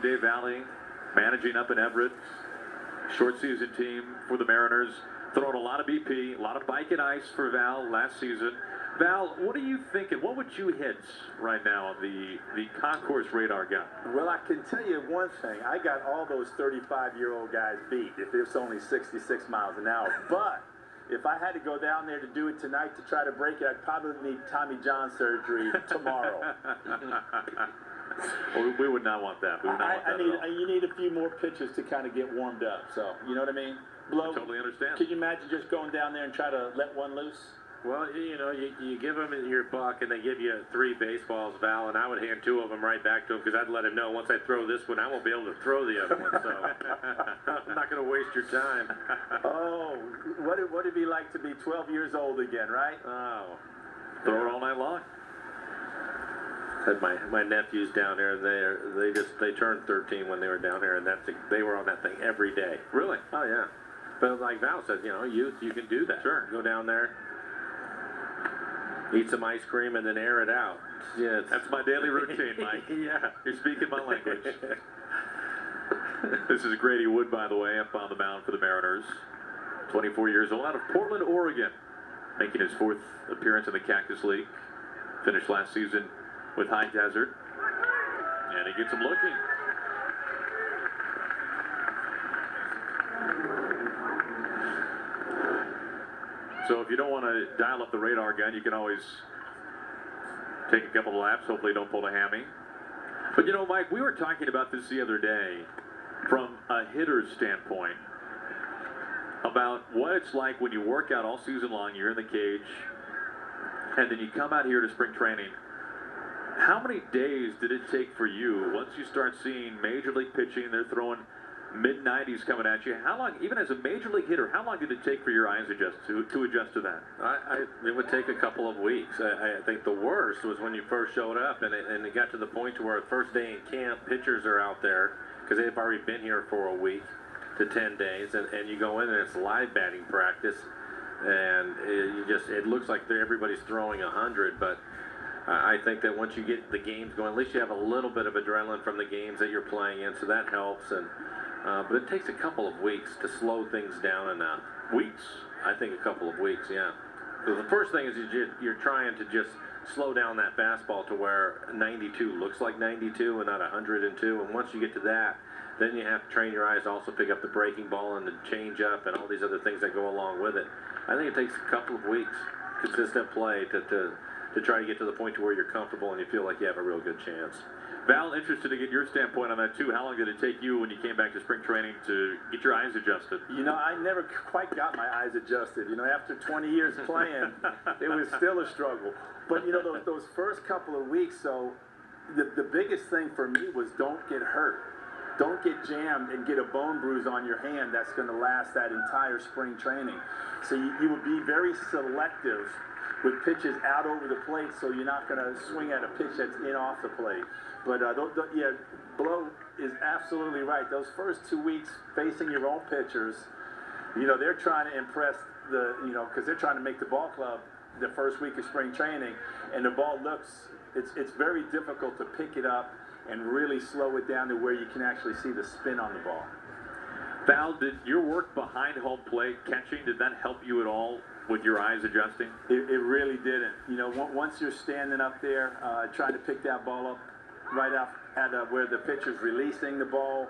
Day Valley, managing up in Everett. Short season team for the Mariners. Throwing a lot of BP, a lot of bike and ice for Val last season. Val, what are you thinking? What would you hit right now on the concourse radar gun? Well, I can tell you one thing. I got all those 35-year-old guys beat if it's only 66 miles an hour. But if I had to go down there to do it tonight to try to break it, I'd probably need Tommy John surgery tomorrow. Well, we would not want that. We would not want that at all. You need a few more pitches to kind of get warmed up. So, you know what I mean? Blow, I totally understand. Can you imagine just going down there and try to let one loose? Well, you give them your buck, and they give you 3 baseballs, Val, and I would hand 2 of them right back to him because I'd let him know once I throw this one, I won't be able to throw the other one. So I'm not going to waste your time. Oh, what it'd be like to be 12 years old again, right? Oh, throw it all night long. Had my nephews down there, and they turned 13 when they were down here, and they were on that thing every day. Really? Oh yeah. But like Val said, youth, you can do that. Sure. Go down there, eat some ice cream, and then air it out. Yeah, that's my daily routine, Mike. Yeah. You're speaking my language. This is Grady Wood, by the way, up on the mound for the Mariners. 24 years old, out of Portland, Oregon. Making his 4th appearance in the Cactus League. Finished last season with High Desert. And he gets him looking. So if you don't want to dial up the radar gun, you can always take a couple of laps. Hopefully you don't pull a hammy. But Mike, we were talking about this the other day from a hitter's standpoint about what it's like when you work out all season long, you're in the cage, and then you come out here to spring training. How many days did it take for you, once you start seeing Major League pitching, they're throwing mid-90s coming at you, how long, even as a Major League hitter, how long did it take for your eyes to adjust to that? It would take a couple of weeks. I think the worst was when you first showed up, and it got to the point to where the first day in camp, pitchers are out there, because they've already been here for a week to 10 days, and you go in and it's live batting practice, and it looks like everybody's throwing 100, but I think that once you get the games going, at least you have a little bit of adrenaline from the games that you're playing in, so that helps. But it takes a couple of weeks to slow things down enough. Weeks? I think a couple of weeks, yeah. So the first thing is you're trying to just slow down that fastball to where 92 looks like 92 and not 102. And once you get to that, then you have to train your eyes to also pick up the breaking ball and the change up and all these other things that go along with it. I think it takes a couple of weeks, consistent play, to try to get to the point to where you're comfortable and you feel like you have a real good chance. Val, interested to get your standpoint on that too. How long did it take you when you came back to spring training to get your eyes adjusted? I never quite got my eyes adjusted. After 20 years playing, it was still a struggle. But those first couple of weeks, so the biggest thing for me was don't get hurt. Don't get jammed and get a bone bruise on your hand that's going to last that entire spring training. So you would be very selective with pitches out over the plate, so you're not going to swing at a pitch that's in off the plate. But Blow is absolutely right. Those first 2 weeks facing your own pitchers, they're trying to impress because they're trying to make the ball club the first week of spring training, and the ball it's very difficult to pick it up and really slow it down to where you can actually see the spin on the ball. Val, did your work behind home plate, catching, did that help you at all with your eyes adjusting? It really didn't. Once you're standing up there trying to pick that ball up right up at where the pitcher's releasing the ball,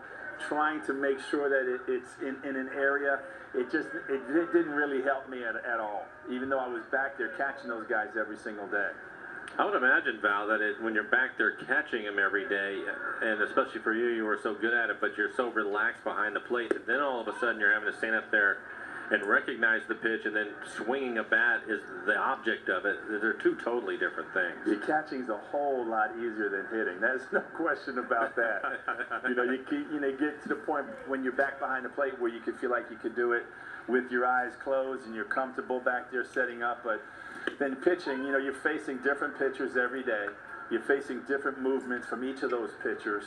trying to make sure that it's in an area, it didn't really help me at all, even though I was back there catching those guys every single day. I would imagine, Val, that when you're back there catching them every day, and especially for you were so good at it, but you're so relaxed behind the plate, that then all of a sudden you're having to stand up there and recognize the pitch, and then swinging a bat is the object of it. They're two totally different things. The catching's a whole lot easier than hitting. There's no question about that. You get to the point when you're back behind the plate where you can feel like you could do it with your eyes closed and you're comfortable back there setting up. But then pitching, you're facing different pitchers every day. You're facing different movements from each of those pitchers.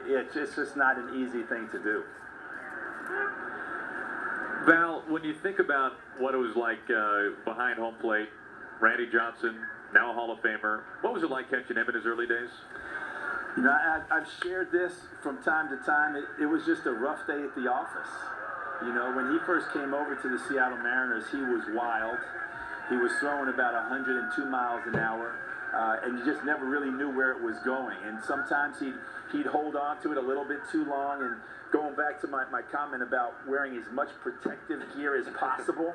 It's just not an easy thing to do. Val, when you think about what it was like behind home plate, Randy Johnson, now a Hall of Famer, what was it like catching him in his early days? You know, I've shared this from time to time. It was just a rough day at the office. You know, when he first came over to the Seattle Mariners, he was wild. He was throwing about 102 miles an hour, and you just never really knew where it was going. And sometimes he'd hold on to it a little bit too long. And going back to my comment about wearing as much protective gear as possible,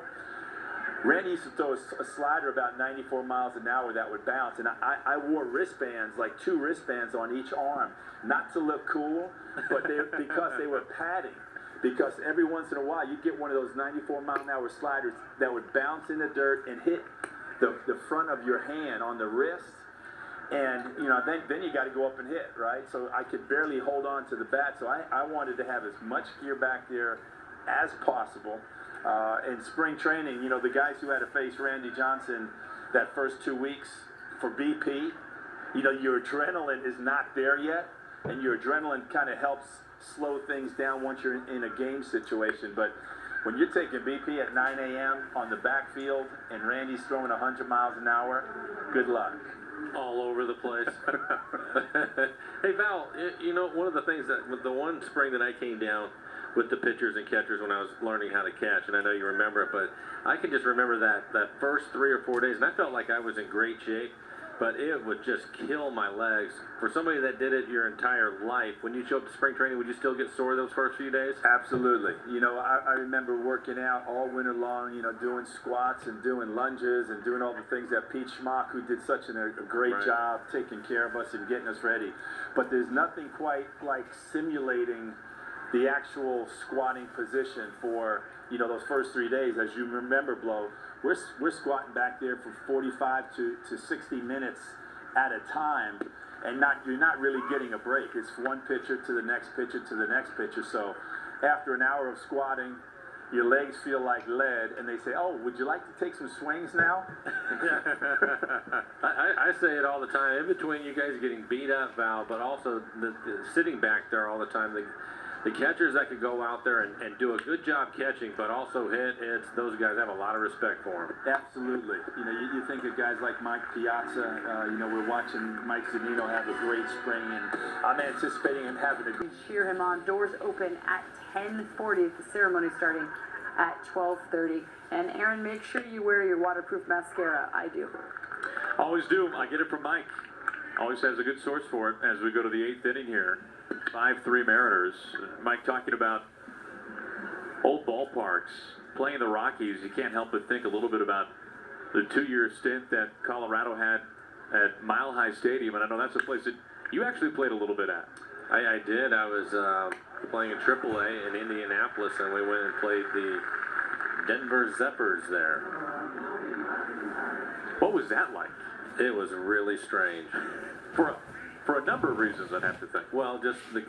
Randy used to throw a slider about 94 miles an hour that would bounce, and I wore wristbands, like 2 wristbands on each arm, not to look cool, but because they were padding. Because every once in a while, you'd get one of those 94-mile-an-hour sliders that would bounce in the dirt and hit the front of your hand on the wrist, and you know then you got to go up and hit, right? So I could barely hold on to the bat, so I wanted to have as much gear back there as possible. In spring training, you know, the guys who had to face Randy Johnson that first 2 weeks for BP, you know, your adrenaline is not there yet, and your adrenaline kind of helps slow things down once you're in a game situation. But when you're taking BP at 9 a.m. on the backfield and Randy's throwing 100 miles an hour, good luck. All over the place. Hey, Val, you know, one of the things that, with the one spring that I came down with the pitchers and catchers when I was learning how to catch, and I know you remember it, but I can just remember that first 3 or 4 days, and I felt like I was in great shape, but it would just kill my legs. For somebody that did it your entire life, when you show up to spring training, would you still get sore those first few days? Absolutely. You know, I remember working out all winter long, you know, doing squats and doing lunges and doing all the things that Pete Schmock, who did such a great job taking care of us and getting us ready. But there's nothing quite like simulating the actual squatting position for, you know, those first 3 days. As you remember, Blow, we're squatting back there for 45 to 60 minutes at a time, and you're not really getting a break. It's one pitcher to the next pitcher to the next pitcher. So after an hour of squatting, your legs feel like lead, and they say, "Oh, would you like to take some swings now?" I say it all the time. In between you guys getting beat up, Val, but also the sitting back there all the time. The catchers that could go out there and do a good job catching, but also hit, those guys have a lot of respect for them. Absolutely. You know, you think of guys like Mike Piazza. You know, we're watching Mike Zunino have a great spring, and I'm anticipating him having a good. Cheer him on. Doors open at 10:40. The ceremony starting at 12:30. And Aaron, make sure you wear your waterproof mascara. I do. Always do. I get it from Mike. Always has a good source for it as we go to the 8th inning here. 5-3 Mariners. Mike talking about old ballparks, playing the Rockies. You can't help but think a little bit about the 2-year stint that Colorado had at Mile High Stadium, and I know that's a place that you actually played a little bit at. I did. I was playing in AAA in Indianapolis, and we went and played the Denver Zephyrs there. What was that like? It was really strange. For a number of reasons, I'd have to think. Well, just the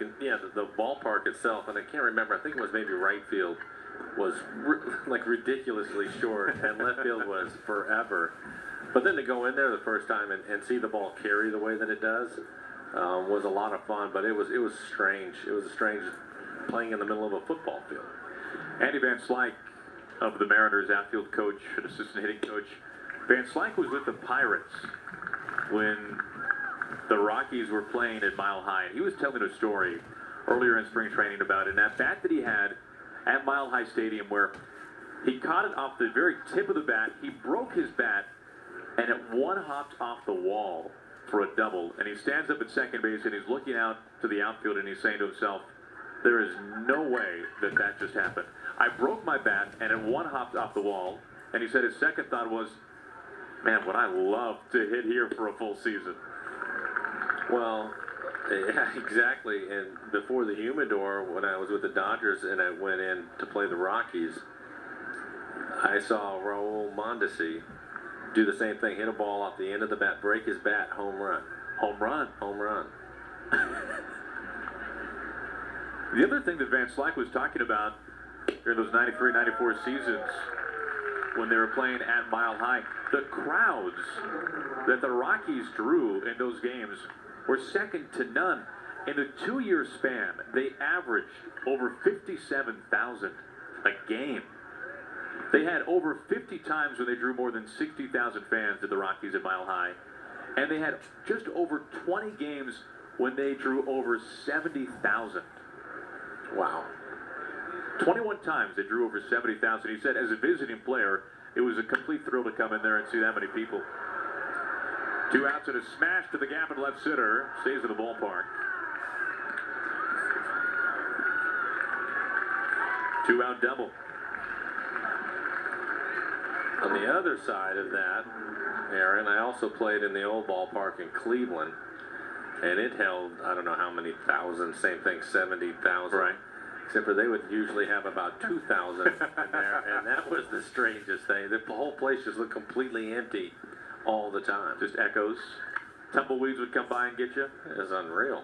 ballpark itself, and I can't remember. I think it was maybe right field was like ridiculously short, and left field was forever. But then to go in there the first time and see the ball carry the way that it does was a lot of fun. But it was strange. It was strange playing in the middle of a football field. Andy Van Slyke of the Mariners, outfield coach and assistant hitting coach. Van Slyke was with the Pirates when the Rockies were playing at Mile High. He was telling a story earlier in spring training about an at-bat that he had at Mile High Stadium where he caught it off the very tip of the bat. He broke his bat, and it one-hopped off the wall for a double. And he stands up at second base, and he's looking out to the outfield, and he's saying to himself, there is no way that just happened. I broke my bat, and it one-hopped off the wall. And he said his second thought was, man, would I love to hit here for a full season. Well, yeah, exactly. And before the humidor, when I was with the Dodgers and I went in to play the Rockies, I saw Raul Mondesi do the same thing, hit a ball off the end of the bat, break his bat, home run. Home run. Home run. The other thing that Van Slyke was talking about during those 93, 94 seasons when they were playing at Mile High, the crowds that the Rockies drew in those games were second to none. In the 2-year span, they averaged over 57,000 a game. They had over 50 times when they drew more than 60,000 fans at the Rockies at Mile High. And they had just over 20 games when they drew over 70,000. Wow. 21 times they drew over 70,000. He said, as a visiting player, it was a complete thrill to come in there and see that many people. 2 outs and a smash to the gap at left center. Stays in the ballpark. 2-out double. On the other side of that, Aaron, I also played in the old ballpark in Cleveland, and it held, I don't know how many thousands, same thing, 70,000. Right. Except for they would usually have about 2,000 in there, and that was the strangest thing. The whole place just looked completely empty all the time. Just echoes. Tumbleweeds would come by and get you. It was unreal.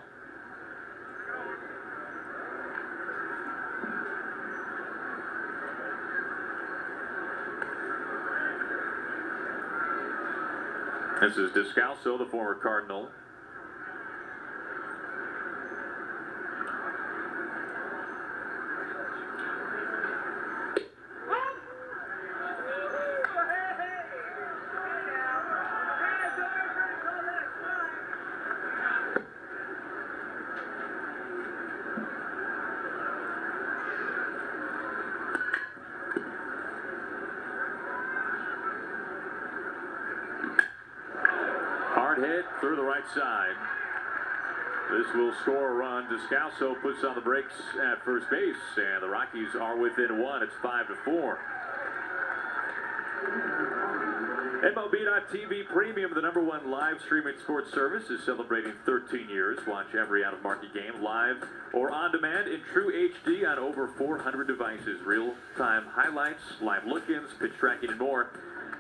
This is Descalso, the former Cardinal. Hard hit through the right side. This will score a run. Descalso puts on the brakes at first base, and the Rockies are within 1. It's 5-4. MLB.TV Premium, the #1 live streaming sports service, is celebrating 13 years. Watch every out-of-market game live or on demand in true HD on over 400 devices. Real-time highlights, live look-ins, pitch tracking, and more.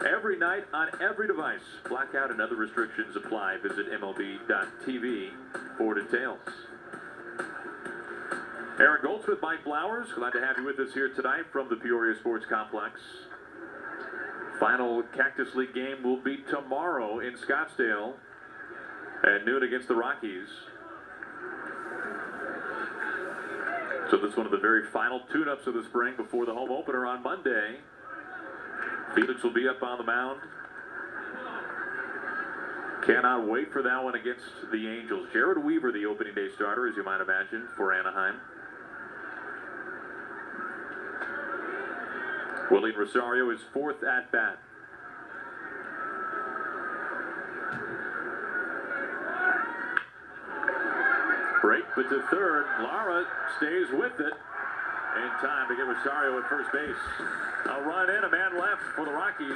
Every night on every device. Blackout and other restrictions apply. Visit MLB.TV for details. Aaron Goldsmith, Mike Flowers, glad to have you with us here tonight from the Peoria Sports Complex. Final Cactus League game will be tomorrow in Scottsdale at noon against the Rockies. So this is one of the very final tune-ups of the spring before the home opener on Monday. Felix will be up on the mound. Cannot wait for that one against the Angels. Jared Weaver, the opening day starter, as you might imagine, for Anaheim. Willie Rosario is 4th at bat. Break, but to third. Lara stays with it. In time to get Rosario at first base. A run in, a man left for the Rockies.